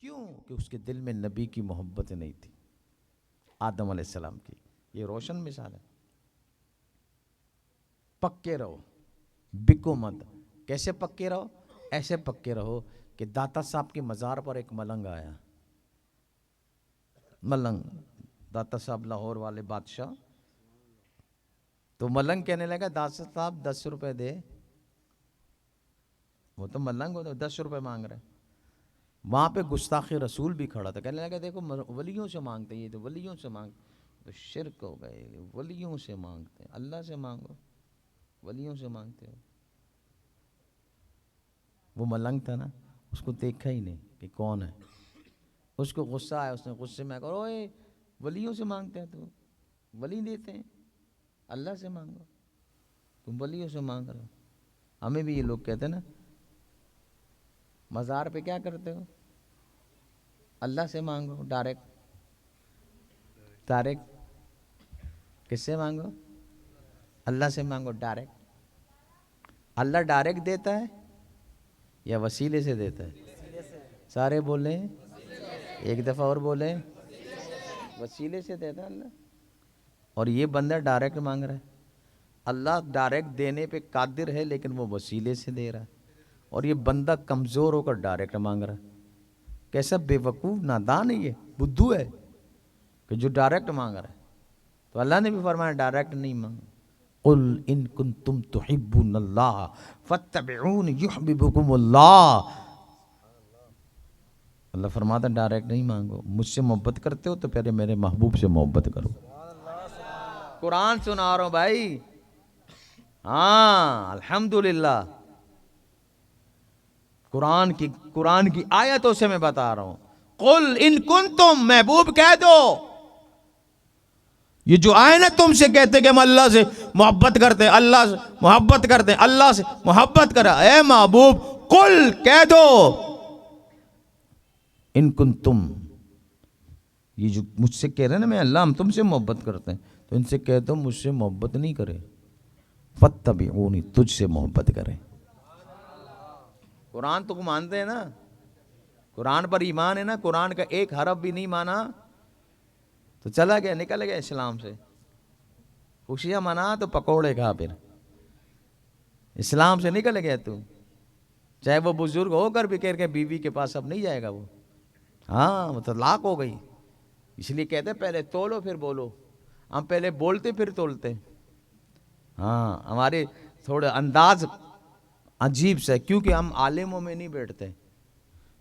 کیوں کہ اس کے دل میں نبی کی محبت نہیں تھی، آدم علیہ السلام کی. یہ روشن مثال ہے. پکے رہو، بکو مت. کیسے پکے رہو؟ ایسے پکے رہو کہ داتا صاحب کی مزار پر ایک ملنگ آیا. ملنگ، داتا صاحب لاہور والے بادشاہ. تو ملنگ کہنے لگا داتا صاحب 10 روپے دے. وہ تو ملنگ ہوتا 10 روپے مانگ رہے. وہاں پہ گستاخ رسول بھی کھڑا تھا، کہنے لگا دیکھو ولیوں سے مانگتے، یہ تو ولیوں سے مانگتے. تو شرک ہو گئے. ولیوں سے مانگتے، اللہ سے مانگو، ولیوں سے مانگتے ہو. وہ ملنگ تھا نا، اس کو دیکھا ہی نہیں کہ کون ہے. اس کو غصہ آیا، اس نے غصے میں کہا اوئے ولیوں سے مانگتے ہیں، تو ولی دیتے ہیں، اللہ سے مانگو، تم ولیوں سے مانگ رہے ہو. ہمیں بھی یہ لوگ کہتے ہیں نا مزار پہ کیا کرتے ہو؟ اللہ سے مانگو ڈائریکٹ. کس سے مانگو؟ اللہ سے مانگو ڈائریکٹ. اللہ ڈائریکٹ دیتا ہے یا وسیلے سے دیتا ہے؟ سارے بولیں، ایک دفعہ اور بولیں، وسیلے سے دیتا ہے اللہ. اور یہ بندہ ڈائریکٹ مانگ رہا ہے. اللہ ڈائریکٹ دینے پہ قادر ہے لیکن وہ وسیلے سے دے رہا ہے. اور یہ بندہ کمزور ہو کر ڈائریکٹ مانگ رہا ہے. کیسا بے وقوف نادان ہے، یہ بدھو ہے کہ جو ڈائریکٹ مانگ رہا ہے. تو اللہ نے بھی فرمایا ڈائریکٹ نہیں مانگو. قل ان کنتم تحبون اللہ فاتبعون یحببکم اللہ. اللہ فرماتا ڈائریکٹ نہیں مانگو. مجھ سے محبت کرتے ہو تو پہلے میرے محبوب سے محبت کرو. قرآن سنا رہا ہوں بھائی. ہاں الحمدللہ، قرآن کی آیتوں سے میں بتا رہا ہوں. قل ان کنتم، محبوب کہہ دو. یہ جو آئے نا تم سے کہتے کہ ہم اللہ سے محبت کرتے ہیں، اللہ سے محبت کرتے ہیں، اللہ سے محبت کرا، اے محبوب قل کہہ دو ان کنتم، یہ جو مجھ سے کہہ رہے ہیں نا میں اللہ ہم تم سے محبت کرتے ہیں، تو ان سے کہہ دو مجھ سے محبت نہیں کرے، فاتبعونی، تجھ سے محبت کریں. قرآن تو مانتے ہیں نا، قرآن پر ایمان ہے نا. قرآن کا ایک حرف بھی نہیں مانا تو چلا گیا، نکل گیا اسلام سے. خوشیاں منا تو پکوڑے کھا، پھر اسلام سے نکل گیا تو. چاہے وہ بزرگ ہو کر بھی کہہ کے بیوی کے پاس اب نہیں جائے گا وہ. ہاں وہ طلاق ہو گئی. اس لیے کہتے پہلے تولو پھر بولو. ہم پہلے بولتے پھر تولتے. ہاں ہمارے تھوڑے انداز عجیب سے، کیونکہ ہم عالموں میں نہیں بیٹھتے.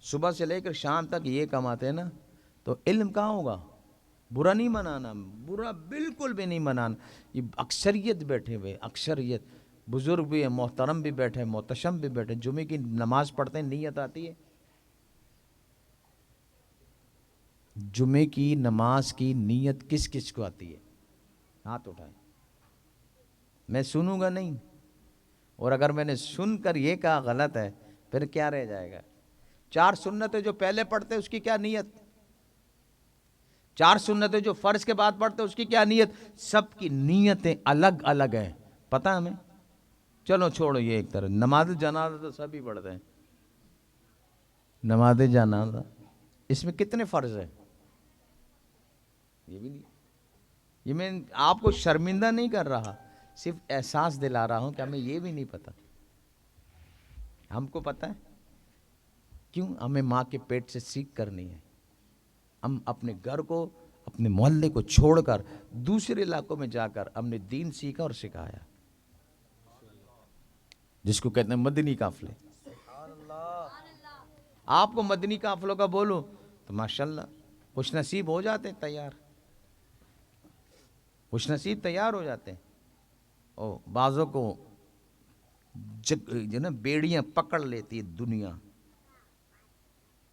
صبح سے لے کر شام تک یہ کماتے ہیں نا، تو علم کہاں ہوگا؟ برا نہیں منانا، برا بالکل بھی نہیں منانا. یہ اکثریت بیٹھے ہوئے، اکثریت بزرگ بھی ہیں، محترم بھی بیٹھے، محتشم بھی بیٹھے. جمعے کی نماز پڑھتے ہیں، نیت آتی ہے؟ جمعے کی نماز کی نیت کس کس کو آتی ہے؟ ہاتھ اٹھائیں. میں سنوں گا نہیں، اور اگر میں نے سن کر یہ کہا غلط ہے پھر کیا رہ جائے گا؟ 4 سنتیں جو پہلے پڑھتے اس کی کیا نیت؟ 4 سنتیں جو فرض کے بعد پڑھتے اس کی کیا نیت؟ سب کی نیتیں الگ الگ ہیں. پتہ ہمیں؟ چلو چھوڑو یہ ایک طرح. نماز جنازہ تو سب ہی پڑھتے ہیں. نماز جنازہ اس میں کتنے فرض ہیں؟ یہ بھی نہیں. یہ میں آپ کو شرمندہ نہیں کر رہا، صرف احساس دلا رہا ہوں کہ ہمیں یہ بھی نہیں پتہ. ہم کو پتہ ہے کیوں؟ ہمیں ماں کے پیٹ سے سیکھ کرنی ہے. ہم اپنے گھر کو، اپنے محلے کو چھوڑ کر دوسرے علاقوں میں جا کر ہم نے دین سیکھا اور سکھایا، جس کو کہتے ہیں مدنی قافلے. آپ کو مدنی قافلوں کا بولو تو ماشاءاللہ خوش نصیب ہو جاتے ہیں، تیار، خوش نصیب تیار ہو جاتے ہیں. اور بعضوں کو جو نا بیڑیاں پکڑ لیتی ہے دنیا.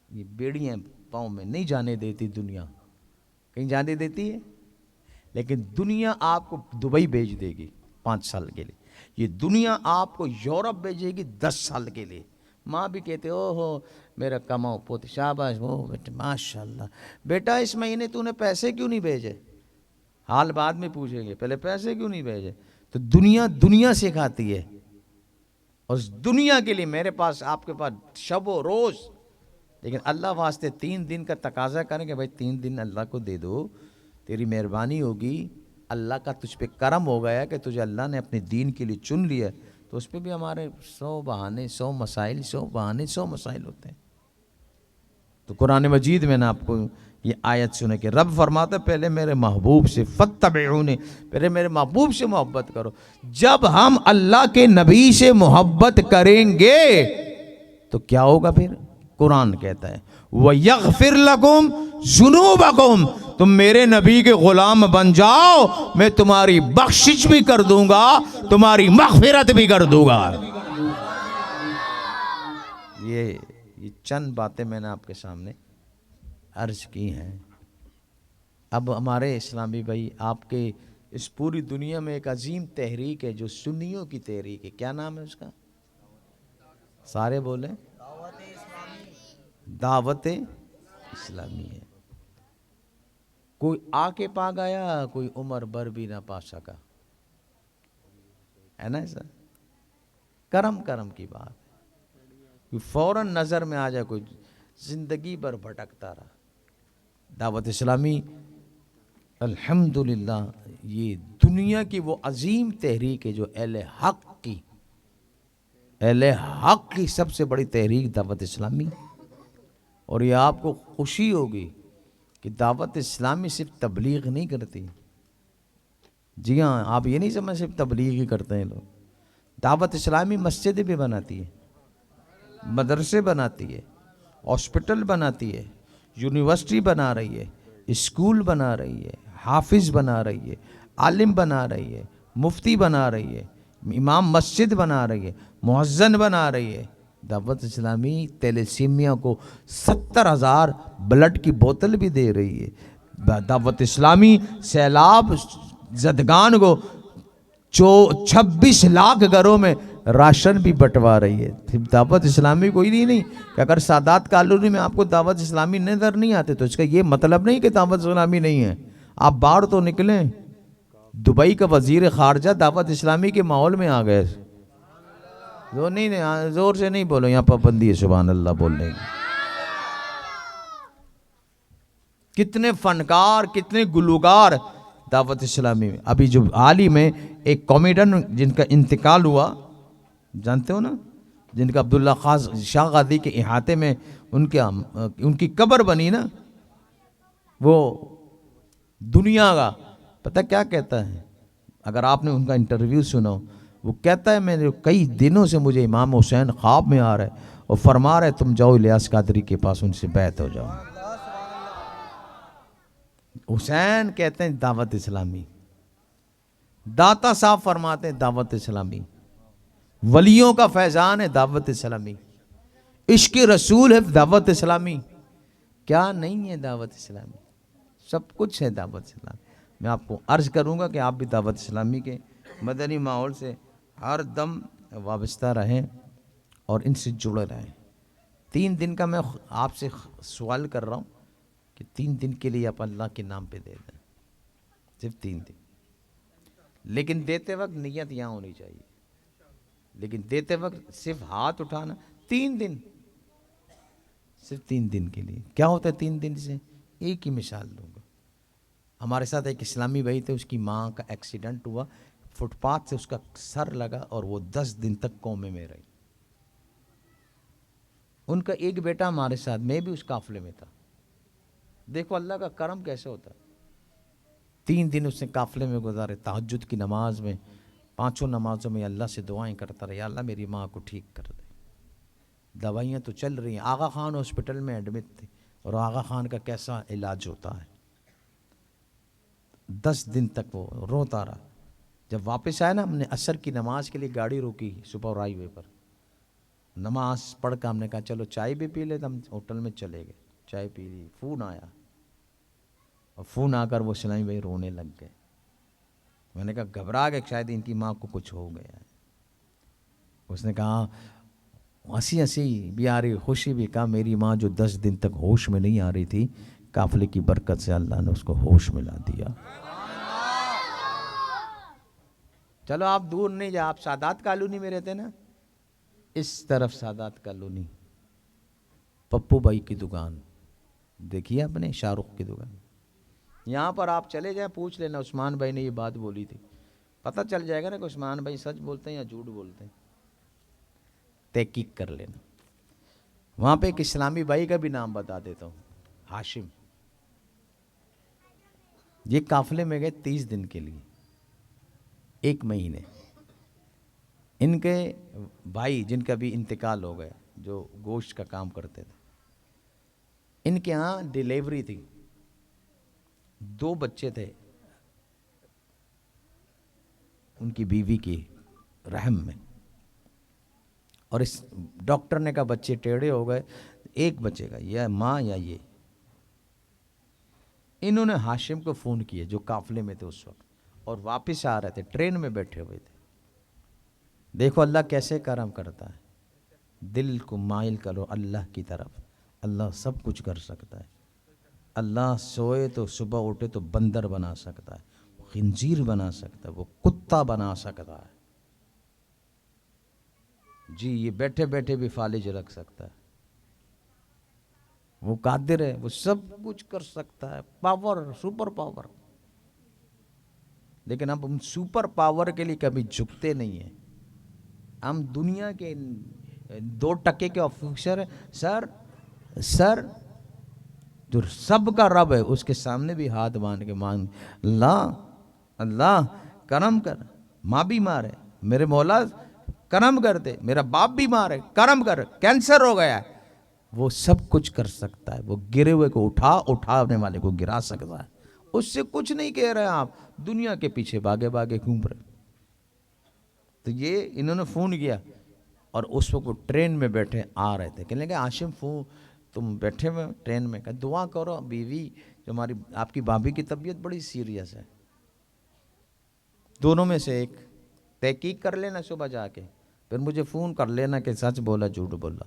یہ بیڑیاں پاؤں میں نہیں جانے دیتی دنیا. کہیں جانے دیتی ہے؟ لیکن دنیا آپ کو دبئی بھیج دے گی 5 سال کے لیے. یہ دنیا آپ کو یورپ بھیجے گی 10 سال کے لیے. ماں بھی کہتے او ہو میرا کماؤ پوت، شاباش، وہ بیٹا ماشاءاللہ. بیٹا اس مہینے تو نے پیسے کیوں نہیں بھیجے؟ حال بعد میں پوچھیں گے، پہلے پیسے کیوں نہیں بھیجے؟ تو دنیا سکھاتی ہے. اور اس دنیا کے لیے میرے پاس، آپ کے پاس شب و روز لیکن اللہ واسطے 3 دن کا تقاضا کریں کہ بھائی 3 دن اللہ کو دے دو، تیری مہربانی ہوگی، اللہ کا تجھ پہ کرم ہو گیا کہ تجھے اللہ نے اپنے دین کے لیے چن لیا، تو اس پہ بھی ہمارے 100 بہانے 100 مسائل 100 بہانے 100 مسائل ہوتے ہیں۔ تو قرآن مجید میں نے آپ کو یہ آیت سنے کہ رب فرماتا ہے پہلے میرے محبوب سے فاتبعونی، پہلے میرے محبوب سے محبت کرو۔ جب ہم اللہ کے نبی سے محبت کریں گے تو کیا ہوگا پھر؟ قرآن کہتا ہے وَيَغْفِرْ لَكُمْ ذُنُوبَكُمْ، تم میرے نبی کے غلام بن جاؤ، میں تمہاری بخشش بھی کر دوں گا، تمہاری مغفرت بھی کر دوں گا۔ یہ چند باتیں میں نے آپ کے سامنے عرض کی ہیں۔ اب ہمارے اسلامی بھائی، آپ کے اس پوری دنیا میں ایک عظیم تحریک ہے جو سنیوں کی تحریک ہے، کیا نام ہے اس کا؟ سارے بولیں، دعوت اسلامی ہے۔ کوئی آ کے پا گیا، کوئی عمر بھر بھی نہ پا سکا، ہے نا ایسا؟ کرم کی بات ہے، کوئی فوراً نظر میں آ جائے، کوئی زندگی بھر بھٹکتا رہا۔ دعوت اسلامی الحمدللہ یہ دنیا کی وہ عظیم تحریک ہے جو اہل حق کی سب سے بڑی تحریک دعوت اسلامی۔ اور یہ آپ کو خوشی ہوگی کہ دعوت اسلامی صرف تبلیغ نہیں کرتی، جی ہاں، آپ یہ نہیں سمجھ صرف تبلیغ ہی کرتے ہیں لوگ، دعوت اسلامی مسجدیں بھی بناتی ہے، مدرسے بناتی ہے، ہاسپٹل بناتی ہے، یونیورسٹی بنا رہی ہے، اسکول بنا رہی ہے، حافظ بنا رہی ہے، عالم بنا رہی ہے، مفتی بنا رہی ہے، امام مسجد بنا رہی ہے، مؤذن بنا رہی ہے۔ دعوت اسلامی تیلیسیمیا کو 70,000 بلڈ کی بوتل بھی دے رہی ہے۔ دعوت اسلامی سیلاب زدگان کو 26 لاکھ گھروں میں راشن بھی بٹوا رہی ہے۔ دعوت اسلامی کوئی نہیں کہ اگر سادات کالونی میں آپ کو دعوت اسلامی نظر نہیں آتے تو اس کا یہ مطلب نہیں کہ دعوت اسلامی نہیں ہے۔ آپ باہر تو نکلیں، دبئی کا وزیر خارجہ دعوت اسلامی کے ماحول میں آ گئے۔ زور سے نہیں بولو، یہاں پابندی ہے، سبحان اللہ بولنے کی۔ کتنے فنکار، کتنے گلوکار دعوت اسلامی میں۔ ابھی جو حال ہی میں ایک کامیڈین جن کا انتقال ہوا، جانتے ہو نا، جن کا عبداللہ شاہ غازی کے احاطے میں ان کی قبر بنی نا، وہ دنیا کا پتہ کیا کہتا ہے؟ اگر آپ نے ان کا انٹرویو سنا، وہ کہتا ہے میں نے کئی دنوں سے مجھے امام حسین خواب میں آ رہا ہے اور فرما رہے تم جاؤ الیاس قادری کے پاس، ان سے بیعت ہو جاؤ۔ حسین کہتے ہیں دعوت اسلامی، داتا صاحب فرماتے ہیں دعوت اسلامی، ولیوں کا فیضان ہے دعوت اسلامی، عشق رسول ہے دعوت اسلامی، کیا نہیں ہے دعوت اسلامی؟ سب کچھ ہے دعوت اسلامی۔ میں آپ کو عرض کروں گا کہ آپ بھی دعوت اسلامی کے مدنی ماحول سے ہر دم وابستہ رہیں اور ان سے جڑے رہیں۔ 3 دن کا میں آپ سے سوال کر رہا ہوں کہ 3 دن کے لیے آپ اللہ کے نام پہ دے دیں، صرف 3 دن، لیکن دیتے وقت نیت یہاں ہونی چاہیے، لیکن دیتے وقت صرف ہاتھ اٹھانا۔ 3 دن، صرف 3 دن کے لیے کیا ہوتا ہے 3 دن سے؟ ایک ہی مثال دوں گا۔ ہمارے ساتھ ایک اسلامی بھائی تھے، اس کی ماں کا ایکسیڈنٹ ہوا، فٹ پاتھ سے اس کا سر لگا اور وہ 10 دن تک کومے میں رہی۔ ان کا ایک بیٹا ہمارے ساتھ، میں بھی اس قافلے میں تھا۔ دیکھو اللہ کا کرم کیسے ہوتا ہے۔ 3 دن اس نے قافلے میں گزارے، تہجد کی نماز میں، 5 نمازوں میں اللہ سے دعائیں کرتا رہا، یا اللہ میری ماں کو ٹھیک کر دے۔ دوائیاں تو چل رہی ہیں، آغا خان ہاسپٹل میں ایڈمٹ تھے، اور آغا خان کا کیسا علاج ہوتا ہے۔ 10 دن تک وہ روتا رہا۔ جب واپس آئے نا، ہم نے عصر کی نماز کے لیے گاڑی روکی سپر ہائی وے پر، نماز پڑھ کر ہم نے کہا چلو چائے بھی پی لے، تو ہم ہوٹل میں چلے گئے، چائے پی لی، فون آیا، اور فون آ کر وہ اسلامی بھائی رونے لگ گئے۔ میں نے کہا گھبرا گئے شاید ان کی ماں کو کچھ ہو گیا ہے۔ اس نے کہا ہنسی ہنسی بھی آ رہی، خوشی بھی، کہا میری ماں جو 10 دن تک ہوش میں نہیں آ رہی تھی، قافلے کی برکت سے اللہ نے اس کو ہوش ملا دیا۔ چلو آپ دور نہیں جا، آپ سادات کالونی میں رہتے نا، اس طرف سادات کالونی، پپو بھائی کی دکان دیکھیے آپ نے، شاہ رخ کی دکان. یہاں پر آپ چلے جائیں، پوچھ لینا عثمان بھائی نے یہ بات بولی تھی، پتہ چل جائے گا نا کہ عثمان بھائی سچ بولتے ہیں یا جھوٹ بولتے ہیں. تحقیق کر لینا. وہاں پہ ایک اسلامی بھائی کا بھی نام بتا دیتا ہوں، ہاشم. یہ قافلے میں گئے 30 دن کے لیے، 1 مہینے. ان کے بھائی جن کا بھی انتقال ہو گیا، جو گوشت کا کام کرتے تھے، ان کے ہاں ڈیلیوری تھی. 2 بچے تھے ان کی بیوی کی رحم میں، اور اس ڈاکٹر نے کہا بچے ٹیڑھے ہو گئے، ایک بچے گا، یا ماں یا یہ. انہوں نے ہاشم کو فون کیا جو قافلے میں تھے اس وقت، اور واپس آ رہے تھے، ٹرین میں بیٹھے ہوئے تھے. دیکھو اللہ کیسے کرم کرتا ہے. دل کو مائل کرو اللہ کی طرف، اللہ سب کچھ کر سکتا ہے. اللہ سوئے تو صبح اٹھے تو بندر بنا سکتا ہے، خنزیر بنا سکتا ہے، وہ کتا بنا سکتا ہے. جی یہ بیٹھے بیٹھے بھی فالج رکھ سکتا ہے. وہ قادر ہے، وہ سب کچھ کر سکتا ہے. Power, super power. لیکن اب ہم سپر پاور کے لیے کبھی جھکتے نہیں ہیں. ہم دنیا کے 2% کے آفیسر ہیں. سر جو سب کا رب ہے اس کے سامنے بھی ہاتھ باندھ کے مانگ، اللہ کرم کر. ماں بھی مار ہے، میرے مولا کرم کر دے. میرا باپ بھی مار ہے، کرم کر. کینسر ہو گیا ہے، وہ سب کچھ کر سکتا ہے. وہ گرے ہوئے کو اٹھانے والے کو گرا سکتا ہے. اس سے کچھ نہیں کہہ رہے آپ، دنیا کے پیچھے بھاگے گھوم رہے. تو یہ انہوں نے فون کیا، اور اس وقت وہ ٹرین میں بیٹھے آ رہے تھے. کہنے لگے ہاشم تم بیٹھے ہوئے ٹرین میں، کہ دعا کرو بیوی جو ہماری آپ کی بھابھی کی طبیعت بڑی سیریس ہے. دونوں میں سے ایک تحقیق کر لینا صبح جا کے، پھر مجھے فون کر لینا کہ سچ بولا جھوٹ بولا.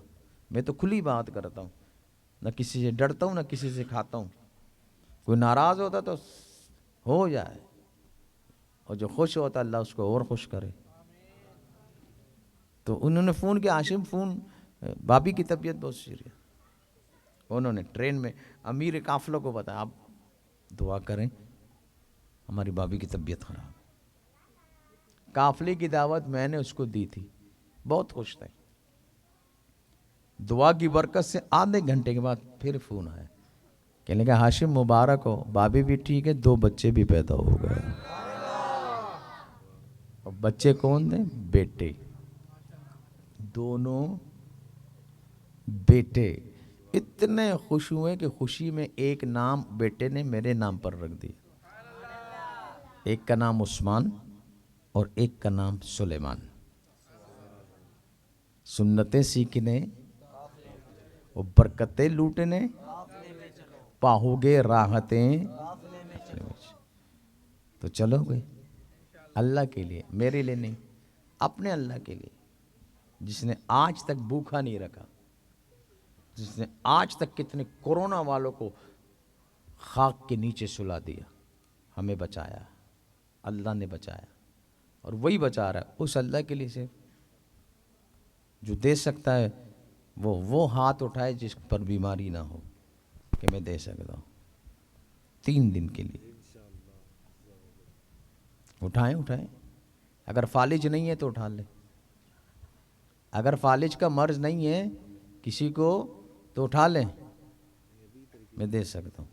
میں تو کھلی بات کرتا ہوں، نہ کسی سے ڈرتا ہوں نہ کسی سے کھاتا ہوں. کوئی ناراض ہوتا تو ہو جائے، اور جو خوش ہوتا اللہ اس کو اور خوش کرے. تو انہوں نے فون کیا، ہاشم بھابھی کی طبیعت بہت سیریس. انہوں نے ٹرین میں امیر قافلوں کو بتایا آپ دعا کریں ہماری بھابھی کی طبیعت خراب. قافلے کی دعوت میں نے اس کو دی تھی، بہت خوش تھے. دعا کی برکت سے آدھے گھنٹے کے بعد پھر فون آیا، کہنے لگا ہاشم مبارک ہو، بھابھی بھی ٹھیک ہے، 2 بچے بھی پیدا ہو گئے. اور بچے کون تھے؟ بیٹے، دونوں بیٹے. اتنے خوش ہوئے کہ خوشی میں ایک نام بیٹے نے میرے نام پر رکھ دیا. ایک کا نام عثمان اور ایک کا نام سلیمان. سنتیں سیکھنے اور برکتیں لوٹنے، پاؤ گے راحتیں. تو چلو گے اللہ کے لیے، میرے لیے نہیں، اپنے اللہ کے لیے، جس نے آج تک بھوکا نہیں رکھا، جس نے آج تک کتنے کورونا والوں کو خاک کے نیچے سلا دیا، ہمیں بچایا. اللہ نے بچایا اور وہی بچا رہا ہے. اس اللہ کے لیے سے جو دے سکتا ہے وہ ہاتھ اٹھائے جس پر بیماری نہ ہو کہ میں دے سکتا ہوں 3 دن کے لیے. اٹھائیں. اگر فالج نہیں ہے تو اٹھا لیں. اگر فالج کا مرض نہیں ہے کسی کو تو اٹھا لیں، میں دے سکتا ہوں.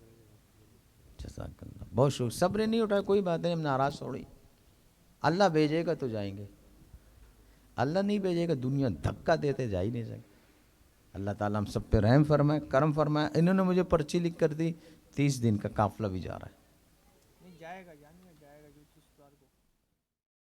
جزاک اللہ. بہت شکریہ. سب نے نہیں اٹھایا کوئی بات نہیں، ہم ناراض تھوڑی. اللہ بھیجے گا تو جائیں گے، اللہ نہیں بھیجے گا دنیا دھکا دیتے جا ہی نہیں سکتے. اللہ تعالیٰ ہم سب پہ رحم فرمائے، کرم فرمائے. انہوں نے مجھے پرچی لکھ کر دی، 30 دن کا قافلہ بھی جا رہا ہے.